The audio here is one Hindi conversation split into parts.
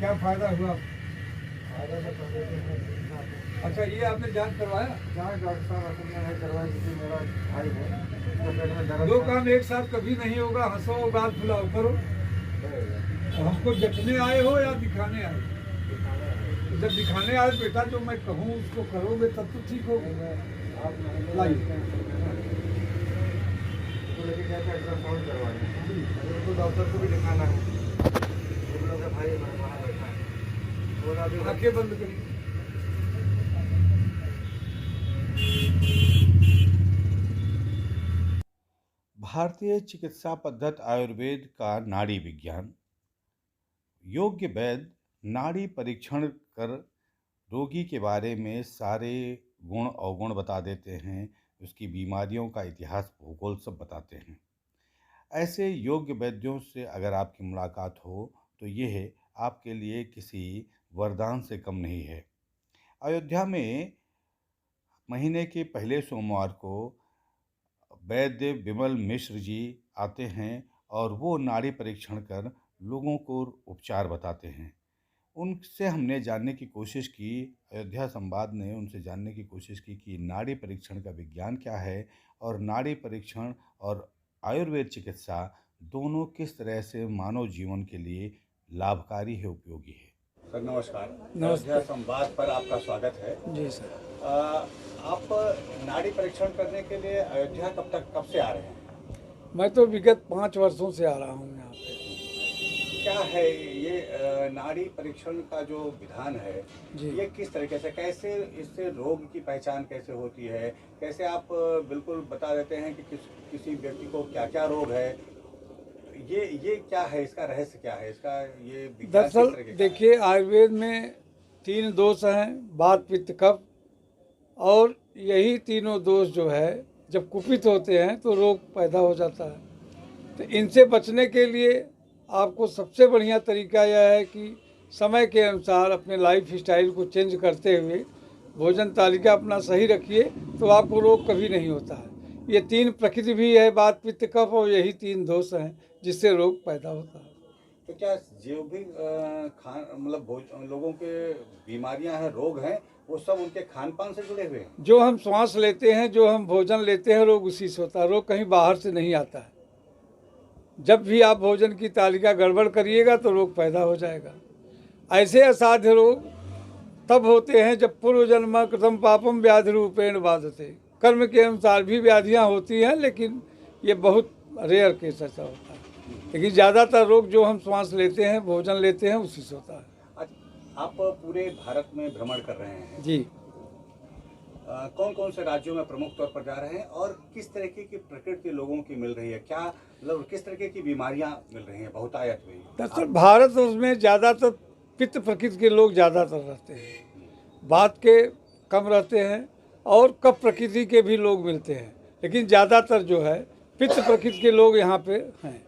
क्या फायदा हुआ? अच्छा, ये आपने जांच करवाया? जांच डॉक्टर साहब अपने नहीं करवाई, क्योंकि मेरा भाई है तो पेट में दर्द दो था। काम एक साथ कभी नहीं होगा। हंसो, गाल फुलाओ, करो। हमको जचने आए हो या दिखाने आए? जब दिखाने आए बेटा, जो मैं कहूँ उसको करोगे तब तो ठीक होगा। आप नहीं लाइए। तो लेके कहते अल्ट्रासाउंड करवाना, उनको डॉक्टर को भी दिखाना है। उन लोग का भाई वहाँ बैठा है, वो अभी आंखें बंद करिए। भारतीय चिकित्सा पद्धति आयुर्वेद का नाड़ी विज्ञान। योग्य वैद्य नाड़ी परीक्षण कर रोगी के बारे में सारे गुण अवगुण बता देते हैं, उसकी बीमारियों का इतिहास भूगोल सब बताते हैं। ऐसे योग्य वैद्यों से अगर आपकी मुलाकात हो तो यह आपके लिए किसी वरदान से कम नहीं है। अयोध्या में महीने के पहले सोमवार को वैद्य विमल मिश्र जी आते हैं और वो नाड़ी परीक्षण कर लोगों को उपचार बताते हैं। उनसे हमने जानने की कोशिश की, अयोध्या संवाद ने उनसे जानने की कोशिश की कि नाड़ी परीक्षण का विज्ञान क्या है और नाड़ी परीक्षण और आयुर्वेद चिकित्सा दोनों किस तरह से मानव जीवन के लिए लाभकारी है, उपयोगी है। सर नमस्कार। नमस्कार। अयोध्या संवाद पर आपका स्वागत है। जी सर। आप नाड़ी परीक्षण करने के लिए अयोध्या कब से आ रहे हैं? मैं तो विगत 5 वर्षों से आ रहा हूँ यहाँ पे। क्या है ये नाड़ी परीक्षण का जो विधान है, जी। ये किस तरीके से, कैसे इससे रोग की पहचान कैसे होती है, कैसे आप बिल्कुल बता देते हैं कि किसी व्यक्ति को क्या क्या रोग है, ये क्या है, इसका रहस्य क्या है, इसका ये विज्ञान किस दरअसल तरीके का है? देखिए, आयुर्वेद में 3 दोष हैं, वात पित्त कफ, और यही तीनों दोष जो है जब कुपित होते हैं तो रोग पैदा हो जाता है। तो इनसे बचने के लिए आपको सबसे बढ़िया तरीका यह है कि समय के अनुसार अपने लाइफ स्टाइल को चेंज करते हुए भोजन तालिका अपना सही रखिए, तो आपको रोग कभी नहीं होता है। ये 3 प्रकृति भी है, वात पित्त कफ, और यही 3 दोष हैं जिससे रोग पैदा होता है। तो क्या जो भी खान मतलब लोगों के बीमारियां हैं, रोग हैं, वो सब उनके खान पान से जुड़े हुए हैं? जो हम श्वास लेते हैं, जो हम भोजन लेते हैं, रोग उसी से होता है। रोग कहीं बाहर से नहीं आता है। जब भी आप भोजन की तालिका गड़बड़ करिएगा तो रोग पैदा हो जाएगा। ऐसे असाध्य रोग तब होते हैं जब पूर्व जन्म कृतम पापम व्याधि रूपेण बाधते। कर्म के अनुसार भी व्याधियां होती हैं, लेकिन ये बहुत रेयर केस ऐसा होता है। लेकिन ज़्यादातर रोग जो हम श्वास लेते हैं, भोजन लेते हैं, उसी से होता है। आप पूरे भारत में भ्रमण कर रहे हैं जी। कौन कौन से राज्यों में प्रमुख तौर पर जा रहे हैं और किस तरीके की प्रकृति लोगों की मिल रही है, क्या मतलब किस तरीके की बीमारियां मिल रही हैं बहुतायत में? दरअसल भारत उसमें ज़्यादातर पित्त प्रकृति के लोग ज़्यादातर रहते हैं, वात के कम रहते हैं, और कफ प्रकृति के भी लोग मिलते हैं, लेकिन ज़्यादातर जो है पित्त प्रकृति के लोग यहाँ पे हैं।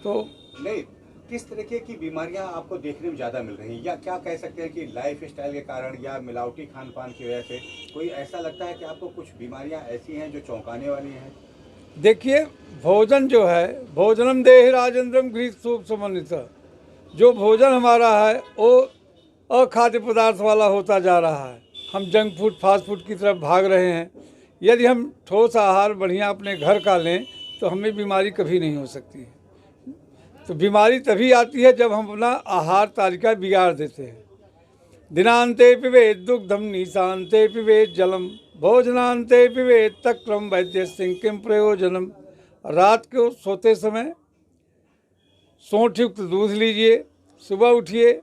तो नहीं, किस तरीके की बीमारियां आपको देखने में ज़्यादा मिल रही हैं, या क्या कह सकते हैं कि लाइफ स्टाइल के कारण या मिलावटी खान पान की वजह से कोई ऐसा लगता है कि आपको कुछ बीमारियां ऐसी हैं जो चौंकाने वाली हैं? देखिए, भोजन जो है, भोजनम देहि राजेंद्रम गृहीत सूप समन्वित, जो भोजन हमारा है वो अखाद्य पदार्थ वाला होता जा रहा है। हम जंक फूड, फास्ट फूड की तरफ भाग रहे हैं। यदि हम ठोस आहार बढ़िया अपने घर का लें तो हमें बीमारी कभी नहीं हो सकती है। तो बीमारी तभी आती है जब हम अपना आहार तालिका बिगाड़ देते हैं। दिनांते पिबेत दुग्धम, निशांते पिबेत जलम, भोजनांते पिबेत तक्रम, वैद्य सिंह किम प्रयोजनम। रात को सोते समय सोंठ युक्त दूध लीजिए, सुबह उठिए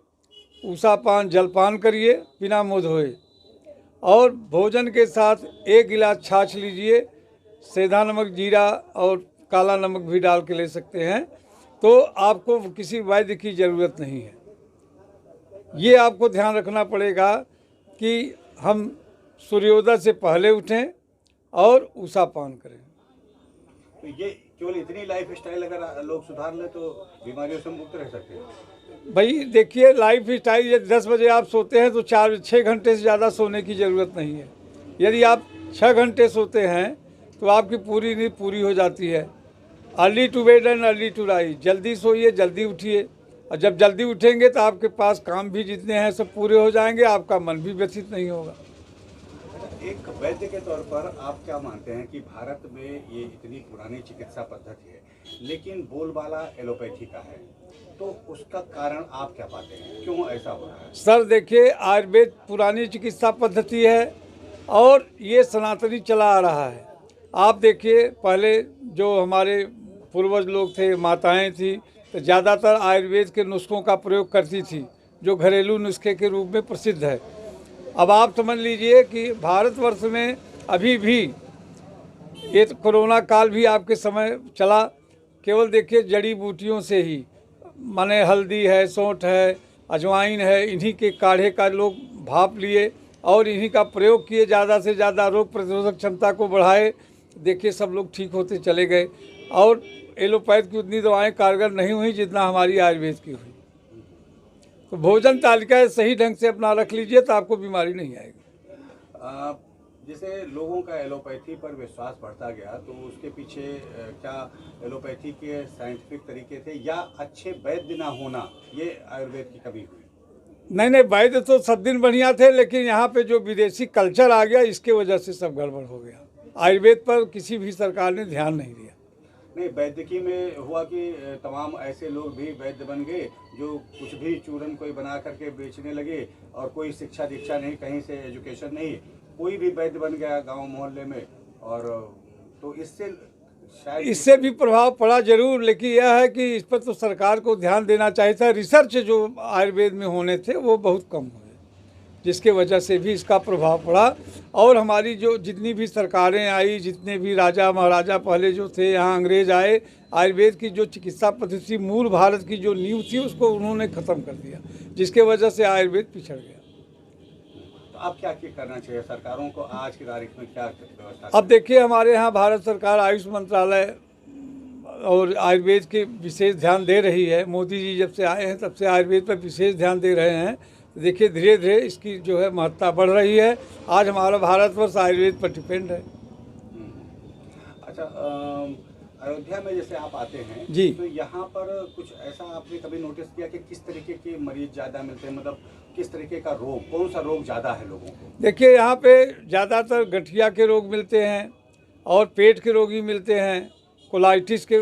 ऊषापान जलपान करिए बिना मुँह धोए, और भोजन के साथ 1 गिलास छाछ लीजिए, सेंधा नमक, जीरा और काला नमक भी डाल के ले सकते हैं। तो आपको किसी वैद्य की ज़रूरत नहीं है। ये आपको ध्यान रखना पड़ेगा कि हम सूर्योदय से पहले उठें और ऊषापान करें। तो ये केवल इतनी लाइफ स्टाइल अगर लोग सुधार लें तो बीमारियों से मुक्त रह सकते हैं? भाई देखिए, लाइफ स्टाइल, यदि 10 बजे आप सोते हैं तो 4-6 घंटे से ज़्यादा सोने की ज़रूरत नहीं है। यदि आप 6 घंटे सोते हैं तो आपकी पूरी नींद पूरी हो जाती है। Early to bed and early to rise, जल्दी सोइए जल्दी उठिए। और जब जल्दी उठेंगे तो आपके पास काम भी जितने हैं सब पूरे हो जाएंगे, आपका मन भी व्यथित नहीं होगा। एक वैद्य के तौर पर आप क्या मानते हैं कि भारत में ये इतनी पुरानी चिकित्सा पद्धति है लेकिन बोलबाला एलोपैथी का है, तो उसका कारण आप क्या पाते हैं, क्यों ऐसा हो रहा है? सर देखिए, आयुर्वेद पुरानी चिकित्सा पद्धति है और ये सनातनी चला आ रहा है। आप देखिए, पहले जो हमारे पूर्वज लोग थे, माताएं थी, तो ज़्यादातर आयुर्वेद के नुस्खों का प्रयोग करती थी, जो घरेलू नुस्खे के रूप में प्रसिद्ध है। अब आप समझ लीजिए कि भारतवर्ष में अभी भी ये तो कोरोना काल भी आपके समय चला, केवल देखिए जड़ी बूटियों से ही, माने हल्दी है, सौंठ है, अजवाइन है, इन्हीं के काढ़े का लोग भाप लिए और इन्हीं का प्रयोग किए, ज़्यादा से ज़्यादा रोग प्रतिरोधक क्षमता को बढ़ाए। देखिए सब लोग ठीक होते चले गए और एलोपैथ की उतनी दवाएं कारगर नहीं हुई जितना हमारी आयुर्वेद की हुई। तो भोजन तालिका सही ढंग से अपना रख लीजिए तो आपको बीमारी नहीं आएगी। जैसे लोगों का एलोपैथी पर विश्वास बढ़ता गया तो उसके पीछे क्या एलोपैथी के साइंटिफिक तरीके थे या अच्छे वैद्य ना होना, ये आयुर्वेद की कमी हुई? नहीं, वैद्य तो सब दिन बढ़िया थे, लेकिन यहाँ पे जो विदेशी कल्चर आ गया इसके वजह से सब गड़बड़ हो गया। आयुर्वेद पर किसी भी सरकार ने ध्यान नहीं दिया। नहीं, वैद्यकी में हुआ कि तमाम ऐसे लोग भी वैद्य बन गए जो कुछ भी चूरन कोई बना करके बेचने लगे और कोई शिक्षा दीक्षा नहीं, कहीं से एजुकेशन नहीं, कोई भी वैद्य बन गया गांव मोहल्ले में, और तो इससे शायद इससे भी प्रभाव पड़ा जरूर, लेकिन यह है कि इस पर तो सरकार को ध्यान देना चाहिए था। रिसर्च जो आयुर्वेद में होने थे वो बहुत कम हुए, जिसके वजह से भी इसका प्रभाव पड़ा। और हमारी जो जितनी भी सरकारें आई, जितने भी राजा महाराजा पहले जो थे, यहाँ अंग्रेज आए, आयुर्वेद की जो चिकित्सा पद्धति मूल भारत की जो नींव थी उसको उन्होंने ख़त्म कर दिया, जिसके वजह से आयुर्वेद पिछड़ गया। तो अब क्या करना चाहिए सरकारों को आज की तारीख में, क्या व्यवस्था? अब देखिए, हमारे यहाँ भारत सरकार आयुष मंत्रालय और आयुर्वेद के विशेष ध्यान दे रही है। मोदी जी जब से आए हैं तब से आयुर्वेद पर विशेष ध्यान दे रहे हैं। देखिए धीरे धीरे इसकी जो है महत्ता बढ़ रही है। आज हमारा भारतवर्ष आयुर्वेद पर डिपेंड है। अच्छा, अयोध्या में जैसे आप आते हैं जी, तो यहाँ पर कुछ ऐसा आपने कभी नोटिस किया कि किस तरीके के मरीज ज़्यादा मिलते हैं, मतलब किस तरीके का रोग, कौन सा रोग ज़्यादा है लोगों को? देखिए यहाँ पे ज़्यादातर गठिया के रोग मिलते हैं और पेट के रोगी मिलते हैं, कोलाइटिस के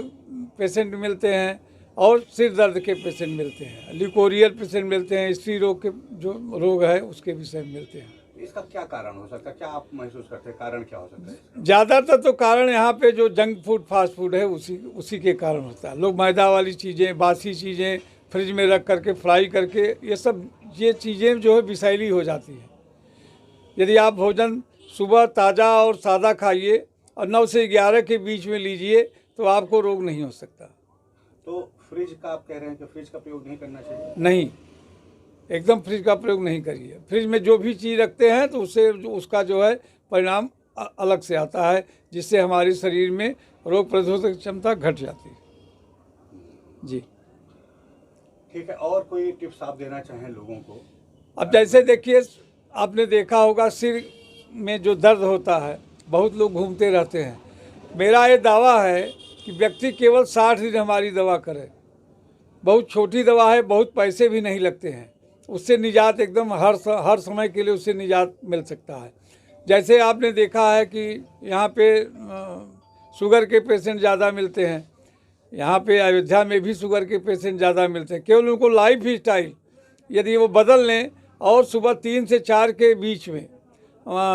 पेशेंट मिलते हैं और सिर दर्द के पेशेंट मिलते हैं, लिकोरियल पेशेंट मिलते हैं, स्त्री रोग के जो रोग है उसके विषय में मिलते हैं। इसका क्या कारण हो सकता है, क्या आप महसूस करते हैं, कारण क्या हो सकता है? ज़्यादातर तो कारण यहाँ पे जो जंक फूड, फास्ट फूड है उसी के कारण होता है। लोग मैदा वाली चीज़ें, बासी चीज़ें फ्रिज में रख करके फ्राई करके, ये चीज़ें जो है विषैली हो जाती हैं। यदि आप भोजन सुबह ताज़ा और सादा खाइए और 9 से 11 के बीच में लीजिए तो आपको रोग नहीं हो सकता। तो फ्रिज का आप कह रहे हैं कि फ्रिज का प्रयोग नहीं करना चाहिए? नहीं, एकदम फ्रिज का प्रयोग नहीं करिए। फ्रिज में जो भी चीज़ रखते हैं तो उससे उसका जो है परिणाम अलग से आता है, जिससे हमारे शरीर में रोग प्रतिरोधक क्षमता घट जाती है। जी ठीक है, और कोई टिप्स आप देना चाहें लोगों को? अब जैसे देखिए, आपने देखा होगा सिर में जो दर्द होता है, बहुत लोग घूमते रहते हैं। मेरा ये दावा है कि व्यक्ति केवल 60 दिन हमारी दवा करे। बहुत छोटी दवा है, बहुत पैसे भी नहीं लगते हैं, उससे निजात एकदम हर समय के लिए उससे निजात मिल सकता है। जैसे आपने देखा है कि यहाँ पे शुगर के पेशेंट ज़्यादा मिलते हैं, यहाँ पे अयोध्या में भी शुगर के पेशेंट ज़्यादा मिलते हैं। केवल उनको लाइफ स्टाइल यदि वो बदल लें और सुबह 3 से 4 के बीच में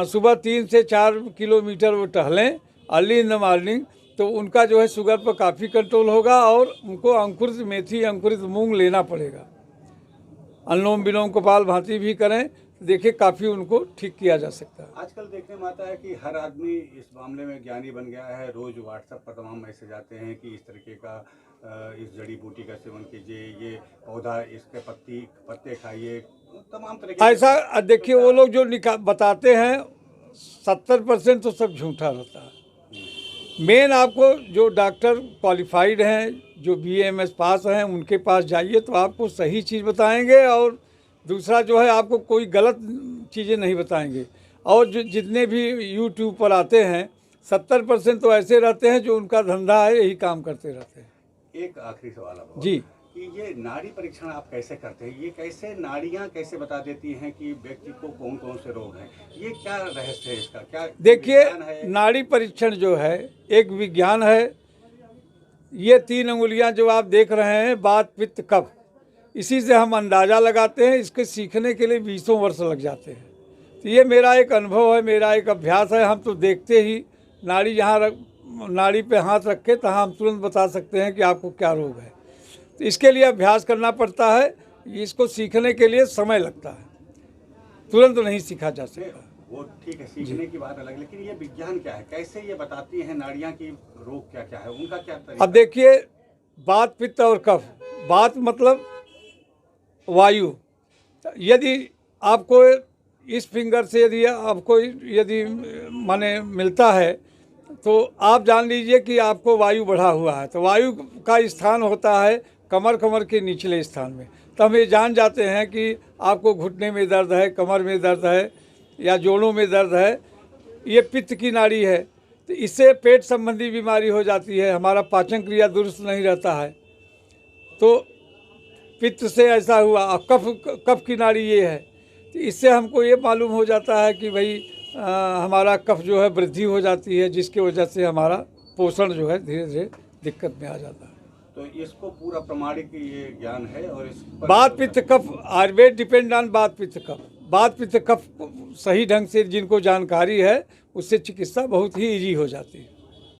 सुबह 3 से 4 किलोमीटर वो टहलें अर्ली इन द मॉर्निंग, तो उनका जो है शुगर पर काफ़ी कंट्रोल होगा और उनको अंकुरित मेथी, अंकुरित मूंग लेना पड़ेगा। अनुलोम विलोम कपाल भांति भी करें, देखिए काफ़ी उनको ठीक किया जा सकता है। आजकल देखने में आता है कि हर आदमी इस मामले में ज्ञानी बन गया है। रोज व्हाट्सएप पर तमाम मैसेज आते हैं कि इस तरीके का इस जड़ी बूटी का सेवन कीजिए, ये पौधा, इसके पत्ते खाइए, तमाम तरीके। ऐसा देखिए, वो लोग जो बताते हैं 70% तो सब झूठा रहता है। मेन आपको जो डॉक्टर क्वालिफाइड हैं, जो BAMS पास हैं, उनके पास जाइए तो आपको सही चीज़ बताएंगे और दूसरा जो है आपको कोई गलत चीज़ें नहीं बताएंगे। और जो जितने भी YouTube पर आते हैं 70% तो ऐसे रहते हैं जो उनका धंधा है, यही काम करते रहते हैं। एक आखिरी सवाल अब जी, कि ये नाड़ी परीक्षण आप कैसे करते हैं, ये कैसे नाड़ियाँ कैसे बता देती हैं कि व्यक्ति को कौन कौन से रोग हैं, ये क्या रहस्य है इसका, क्या देखिए, विज्ञान है? नाड़ी परीक्षण जो है एक विज्ञान है। ये 3 अंगुलियां जो आप देख रहे हैं, बात पित्त कफ, इसी से हम अंदाज़ा लगाते हैं। इसके सीखने के लिए 20 वर्ष लग जाते हैं। तो ये मेरा एक अनुभव है, मेरा एक अभ्यास है। हम तो देखते ही नाड़ी पे हाथ रखे तो हम तुरंत बता सकते हैं कि आपको क्या रोग है। तो इसके लिए अभ्यास करना पड़ता है, इसको सीखने के लिए समय लगता है, तुरंत नहीं सीखा जा सकता। वो ठीक है, सीखने की बात अलग, लेकिन ये विज्ञान क्या है, कैसे ये बताती हैं नाड़ियाँ की रोग क्या क्या है, उनका क्या तरीका? अब देखिए, बात पित्त और कफ, बात मतलब वायु। यदि आपको इस फिंगर से यदि माने मिलता है तो आप जान लीजिए कि आपको वायु बढ़ा हुआ है। तो वायु का स्थान होता है कमर के निचले स्थान में। तो हम ये जान जाते हैं कि आपको घुटने में दर्द है, कमर में दर्द है या जोड़ों में दर्द है, ये पित्त की नाड़ी है। तो इससे पेट संबंधी बीमारी हो जाती है, हमारा पाचन क्रिया दुरुस्त नहीं रहता है, तो पित्त से ऐसा हुआ। और कफ की नाड़ी ये है, तो इससे हमको ये मालूम हो जाता है कि भाई हमारा कफ जो है वृद्धि हो जाती है, जिसकी वजह से हमारा पोषण जो है धीरे धीरे दिक्कत में आ जाता है। तो इसको पूरा प्रमाणिक ये ज्ञान है। और इस बात पित्त कफ, आयुर्वेद डिपेंड ऑन बात पित्त कफ। बात पित्त कफ सही ढंग से जिनको जानकारी है, उससे चिकित्सा बहुत ही ईजी हो जाती है।